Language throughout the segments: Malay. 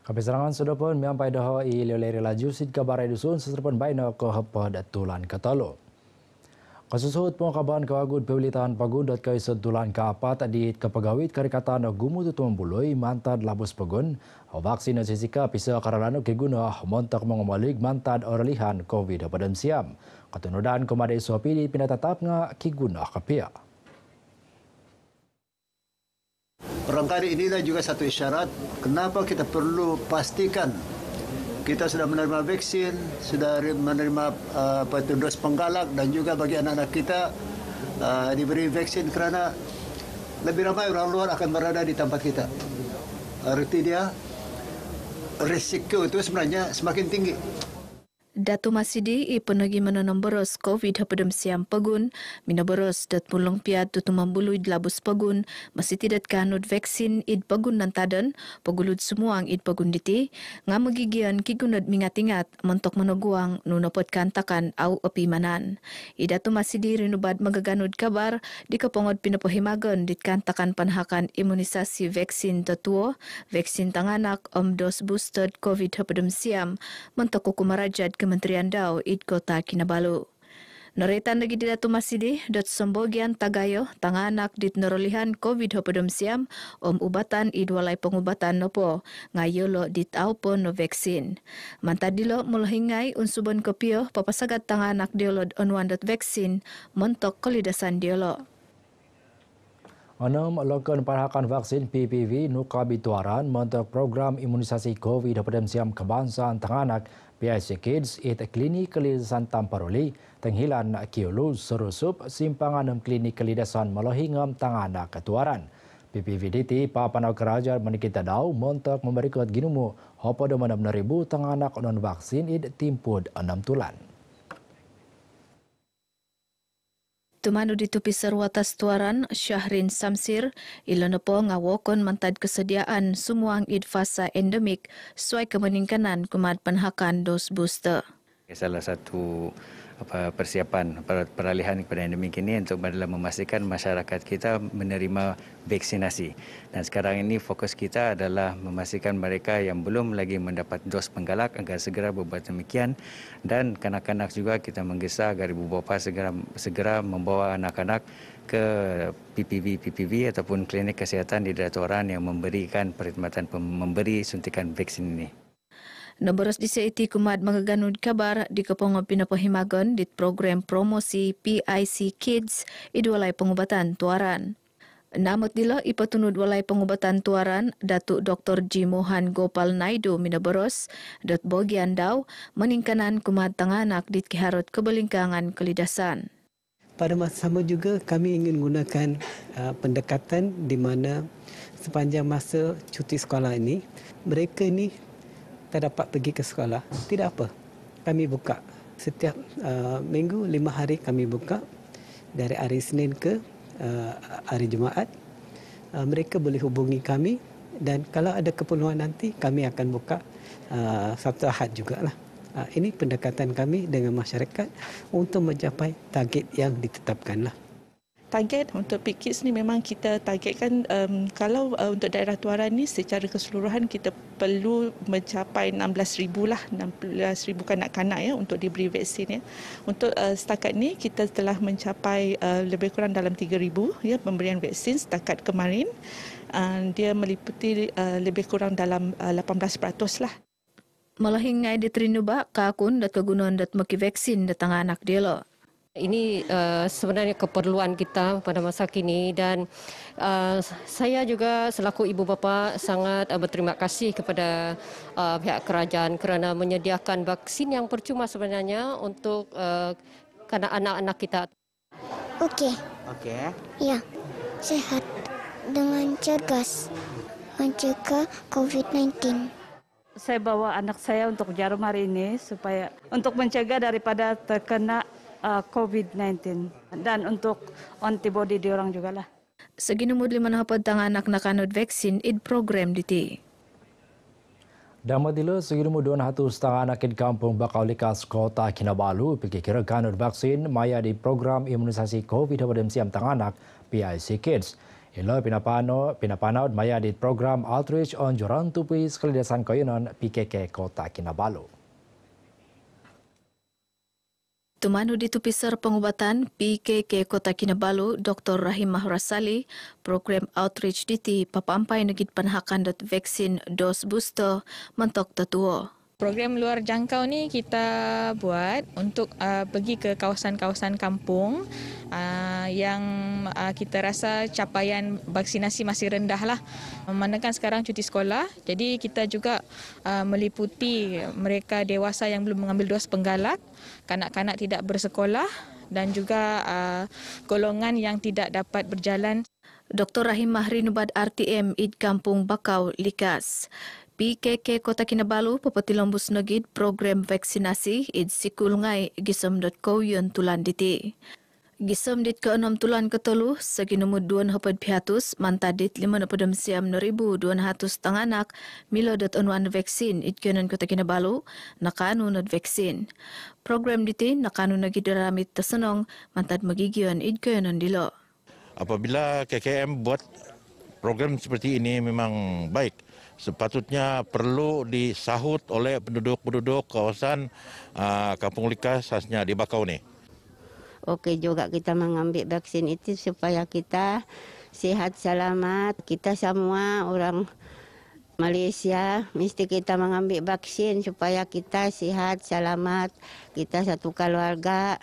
Kapisarangan sudah pun miampai dah leleri laju sid kabarai dusun seserpun baina ko hapa datulan katalo. Kasusut pun kaban kawagud pemilitan pagun dot kai sedulan ka apat di kapagawit karikatan gumu tutum buloi mantad labus pagun vaksin sisika pisa karalano keguna montak mengamalig mantad oralihan covid padam siam. Katunudan komade sopi pinatatap nga kiguna kapia. Barangkali inilah juga satu isyarat kenapa kita perlu pastikan kita sudah menerima vaksin, sudah menerima dos penggalak dan juga bagi anak-anak kita diberi vaksin kerana lebih ramai orang luar akan berada di tempat kita. Arti dia risiko itu sebenarnya semakin tinggi. Datu Masidi ipenagi menanam beros COVID hapadam siam pagun, mina beros dat pulang piat tutu membului labus pagun, masih tidak kanut vaksin id pagun nantadan, pagulud semuang id pagun diti, ngamagigian kigunad mingat-ingat mentok meneguang nunapot kantakan au api manan. Datu Masidi rinubad magaganud kabar di kapongod pinapahimagan dit kantakan panhakan imunisasi vaksin tatuo, vaksin tanganak dos boosted COVID hapadam siam, mentok kukumarajad Kementerian Dau id Kota Kinabalu. Noretan lagi di Datu Masidi, dot sembogian tagayo, tanganak dit nerolihan COVID hapadam siam, ubatan id walay pengubatan nopo, ngayolo dit aupo no vaksin. Mantadilo mulahingay unsuban kopio, papasagat tanganak diolod onwan dot vaksin, montok kolidasan diolo. Enam lokon parhakan vaksin PPV nukabituaran mentok program imunisasi COVID hapadam siam kebangsaan tanganak PIC Kids it klinik kelidasan Tamparoli tenghilan kiulu serusup simpangan klinik kelidasan melohingam tanganak ketuaran. PPVDT papanau kerajaan menikita dau mentok memberikan ginumu hopodo menam neribu tanganak non vaksin it timpud 6 tulan. Tumanu di tupi serwatas tuaran Syahrin Samsir ilanopo ngawokon mantad kesediaan sumuang id fasa endemik suai kemeningkanan kumat penhakan dos booster. Salah satu persiapan peralihan kepada endemik ini untuk adalah memastikan masyarakat kita menerima vaksinasi. Dan sekarang ini fokus kita adalah memastikan mereka yang belum lagi mendapat dos penggalak agar segera berbuat demikian, dan kanak-kanak juga kita menggesa agar ibu bapa segera membawa anak-anak ke PPV ataupun klinik kesihatan di Datuaran yang memberikan perkhidmatan memberi suntikan vaksin ini. Nomboros di seiti kumat magaganud kabar di kapong pinapahimagon dit program promosi PIC Kids idwalay pengobatan tuaran. Namot dilo ipatunud walay pengobatan tuaran Datuk Dr. G. Mohan Gopal Naidu Minaboros dot bogian daw meningkanan kumat tanganak dit kiharot kebalingkangan kelidasan. Pada masa sama juga kami ingin gunakan pendekatan di mana sepanjang masa cuti sekolah ini mereka ini tak dapat pergi ke sekolah. Tidak apa. Kami buka setiap minggu 5 hari kami buka dari hari Senin ke hari Jumaat. Mereka boleh hubungi kami dan kalau ada keperluan nanti kami akan buka Sabtu Ahad jugalah. Ini pendekatan kami dengan masyarakat untuk mencapai target yang ditetapkanlah. Target untuk PKIDS ni memang kita targetkan kalau untuk daerah tuaran ni secara keseluruhan kita perlu mencapai 16,000 lah, 16,000 kanak-kanak ya untuk diberi vaksin ya. Untuk setakat ni kita telah mencapai lebih kurang dalam 3,000 ya pemberian vaksin setakat kemarin. Dia meliputi lebih kurang dalam 18% lah. Malahingai diterinubak kakun dat kegunaan dat maki vaksin datang anak dia lo. Ini sebenarnya keperluan kita pada masa kini dan saya juga selaku ibu bapa sangat berterima kasih kepada pihak kerajaan kerana menyediakan vaksin yang percuma sebenarnya untuk anak-anak kita. Okey. Okey. Ya, sehat dengan cergas mencegah COVID-19. Saya bawa anak saya untuk jarum hari ini supaya untuk mencegah daripada terkena COVID-19 dan untuk antibody diorang juga lah. Seginumud 5 hapad tangan anak nakanod vaksin id program diti. Damadila seginumud 200 tangan anak kampung Bakau Likas Kota Kinabalu pikir kanod vaksin maya di program imunisasi COVID hapadam siam tanganak PIC Kids. Ilo pinapanaud maya di program Outreach on Joran Tupi Sekalidasan Koyonon PKK Kota Kinabalu. Tumanu di Tupisar Pengobatan PKK Kota Kinabalu, Dr. Rahim Mahrasali, program Outreach DT papampai negit panhakan vaksin dos booster mentok tetua. Program luar jangkau ni kita buat untuk pergi ke kawasan-kawasan kampung yang kita rasa capaian vaksinasi masih rendah lah. Memandangkan sekarang cuti sekolah, jadi kita juga meliputi mereka dewasa yang belum mengambil dos penggalak, kanak-kanak tidak bersekolah dan juga golongan yang tidak dapat berjalan. Dr. Rahim Mahri Nubat RTM Id Kampung Bakau Likas. PKK Kota Kinabalu pepeti lombus negit program vaksinasi id sikul ngai gisem.co.id tulan diti. Gisem dit ke-6 tulan ke-3 segi nomor 2 hapad pihatus mantadit 5 siam 2,200 tanganak milo dot onwan vaksin id kenan Kota Kinabalu nakanu not vaksin. Program diti nakanu nagi daramit tersenong mantad magigion id kenan dilo. Apabila KKM buat program seperti ini memang baik. Sepatutnya perlu disahut oleh penduduk-penduduk kawasan Kampung Likas khasnya di Bakau ni. Okey juga kita mengambil vaksin itu supaya kita sihat selamat. Kita semua orang Malaysia mesti kita mengambil vaksin supaya kita sihat selamat. Kita satu keluarga.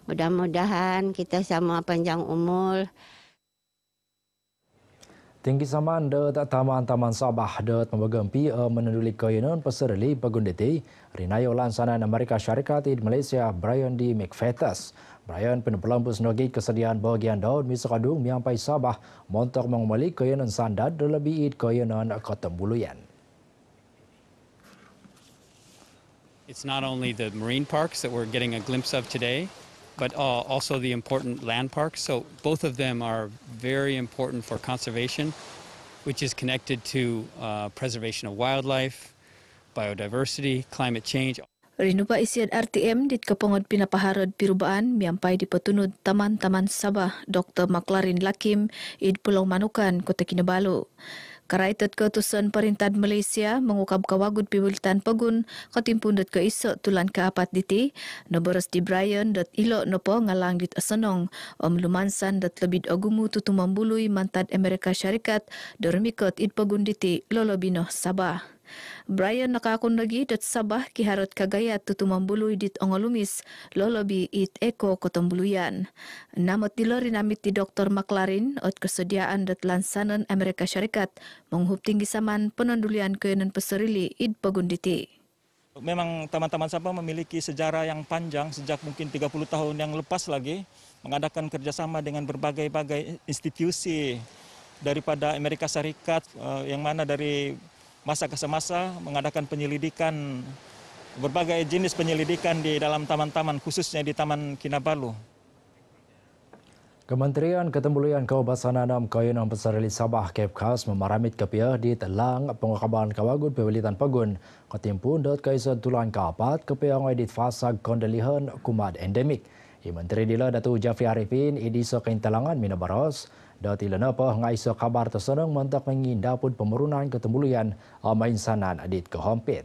Mudah-mudahan kita semua panjang umur. Tinggi saman de taman-taman Sabah de membagempi menenduli koyonon peserli pagunditi rinayo lansanan Amerika Syarikat di Malaysia Brian D. McFetus. Brian penepelampus nogi kesediaan bahagian daun misakadung miampai Sabah montok mengumali koyonon sandad lebih id koyonon Kota Buluyan. It's not only the marine parks that we're getting a glimpse of today, but also the important land parks. So both of them are very important for conservation, which is connected to preservation of wildlife, biodiversity, climate change. Rinuba isian RTM dit kepongod pinapaharod pirubaan miampai di petunud Taman-Taman Sabah Dr. Maklarin Lakim id Pulau Manukan Kota Kinabalu. Karaitat ketusan Perintah Malaysia mengukab kawagud piwilitan pagun katimpundut ke isok tulan ke-4 diti noboros di Brian dat ilo nopo ngalang dit asenong lumansan dat lebih agumu tutu mambului mantad Amerika Syarikat dormikot id pagun diti lolobino Sabah. Brian nakakon lagi dat Sabah kiharot kagayat tutu mambului dit ongolumis lolobi it eko Kotambuluyan. Namot dilorin amit di Dr. Maklarin ot kesediaan dat lansanan Amerika Syarikat menghup tinggi saman penondulian keyanan peserili id pagunditi. Memang Taman-Taman Sabah memiliki sejarah yang panjang sejak mungkin 30 tahun yang lepas lagi mengadakan kerjasama dengan berbagai-bagai institusi daripada Amerika Syarikat yang mana dari masa ke semasa mengadakan penyelidikan, berbagai jenis penyelidikan di dalam taman-taman, khususnya di Taman Kinabalu. Kementerian Ketemuluyan Kawasan Anam Koyonon Peserli Sabah Kepkas memaramit kepiah di telang pengakaban kawagun pewilitan pagun ketimpun dot kaisan tulan ke-4 kepiah ngedit fasag kondelihan kumat endemik. Menteri Dila Datuk Jafri Arifin idiso keintalangan minabaros dot ilana pa ngaiso kabar tersenang mentak mengindapun pemerunan ketemuluyan mainsanan adit kehompit.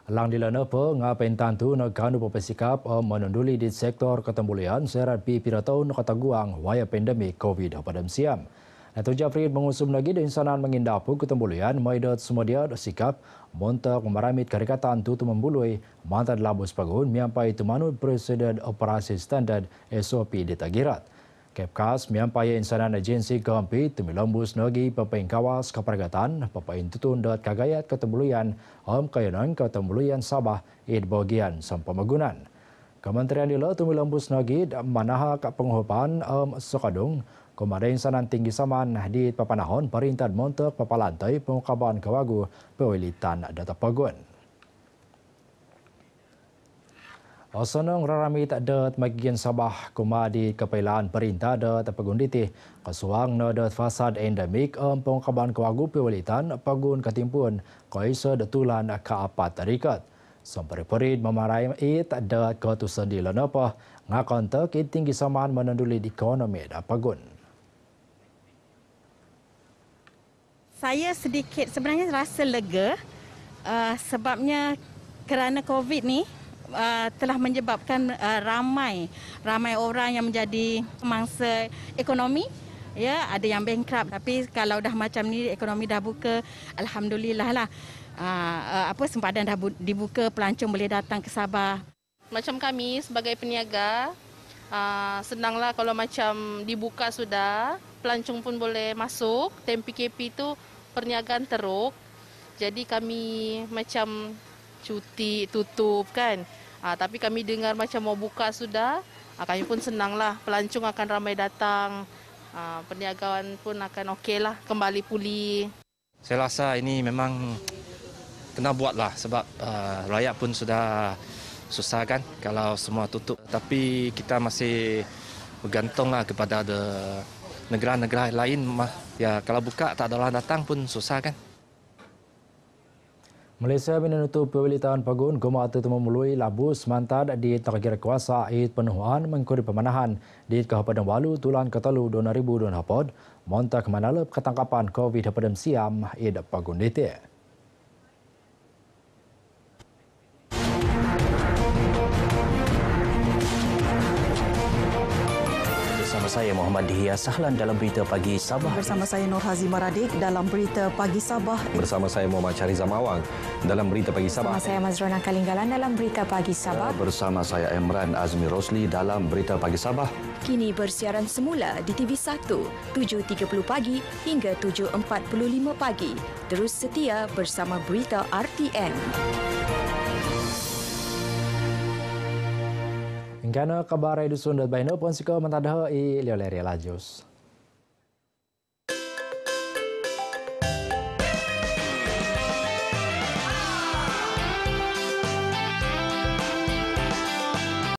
Lang dilana pa ngapain tantu nagkanu papasikap menunduli di sektor ketemuluyan serat pi piratau nakataguang waya pandemik COVID-19 siam. Datuk Jafri mengusum lagi di insanan mengindapu ketemuluyan maidat semudia sikap montak memeramit karikatan tutu membului mantan labus pagun miampai tumanut Presiden Operasi Standard SOP di Tagirat. Kepkas miampai insanan agensi kehampi tumilambus nagi papain kawas kepergatan papain tutun dat kagayat ketemuluyan kayanan ketemuluyan Sabah id bagian sampamagunan. Kementerian Dila tumilambus nagi manaha penghupan sekadung Komandan Insanan Tinggi Saman di papanahon Perintah montok papalantai pengukaban kawagu pewilitan data pagun. Osanong raramit dat magian Sabah kumadi kepailaan Perintah data pagun diti kasuang na dat fasad endemik pengukaban kawagu pewilitan pagun ketimpun kaisa datulan ke-4 tarikat. Sampari perit memarai it dat ketusan di lanapa Ngakon terkait tinggi samaan menanduli ekonomi da Pagun. Saya sedikit sebenarnya rasa lega sebabnya kerana COVID ni telah menyebabkan ramai orang yang menjadi mangsa ekonomi. Ya, ada yang bankrupt, tapi kalau dah macam ni ekonomi dah buka, alhamdulillah lah. Sempadan dah dibuka, pelancong boleh datang ke Sabah. Macam kami sebagai peniaga, senanglah kalau macam dibuka sudah, pelancong pun boleh masuk. Time PKP tu perniagaan teruk. Jadi kami macam cuti tutup kan. Tapi kami dengar macam mau buka sudah, kami pun senanglah. Pelancong akan ramai datang. Perniagaan pun akan okeylah, kembali pulih. Saya rasa ini memang kena buatlah sebab rakyat pun sudah susah kan kalau semua tutup. Tapi kita masih bergantunglah kepada negara-negara lain. Ya, kalau buka tak ada orang datang pun susah kan. Malaysia menutup pemilihan Pagun Goma itu memulai labus mantad di terkira kuasa id penuhan mengkuri pemanahan di Kabupaten Walu Tulan Ketalu 2024 montak manalep ketangkapan COVID pada siam id Pagun DT. Bersama saya Muhammad Dihya Sahlan dalam Berita Pagi Sabah. Bersama saya Nur Hazimah Radik dalam Berita Pagi Sabah. Bersama saya Muhammad Syariza Mawang dalam Berita Pagi Sabah. Bersama saya Mazrona Kalinggalan dalam Berita Pagi Sabah. Bersama saya Emran Azmi Rosli dalam Berita Pagi Sabah. Kini bersiaran semula di TV1 7.30 pagi hingga 7.45 pagi. Terus setia bersama Berita RTN. Hingga kabar edusun dan baino pun siko mentadha i lioleri lajus.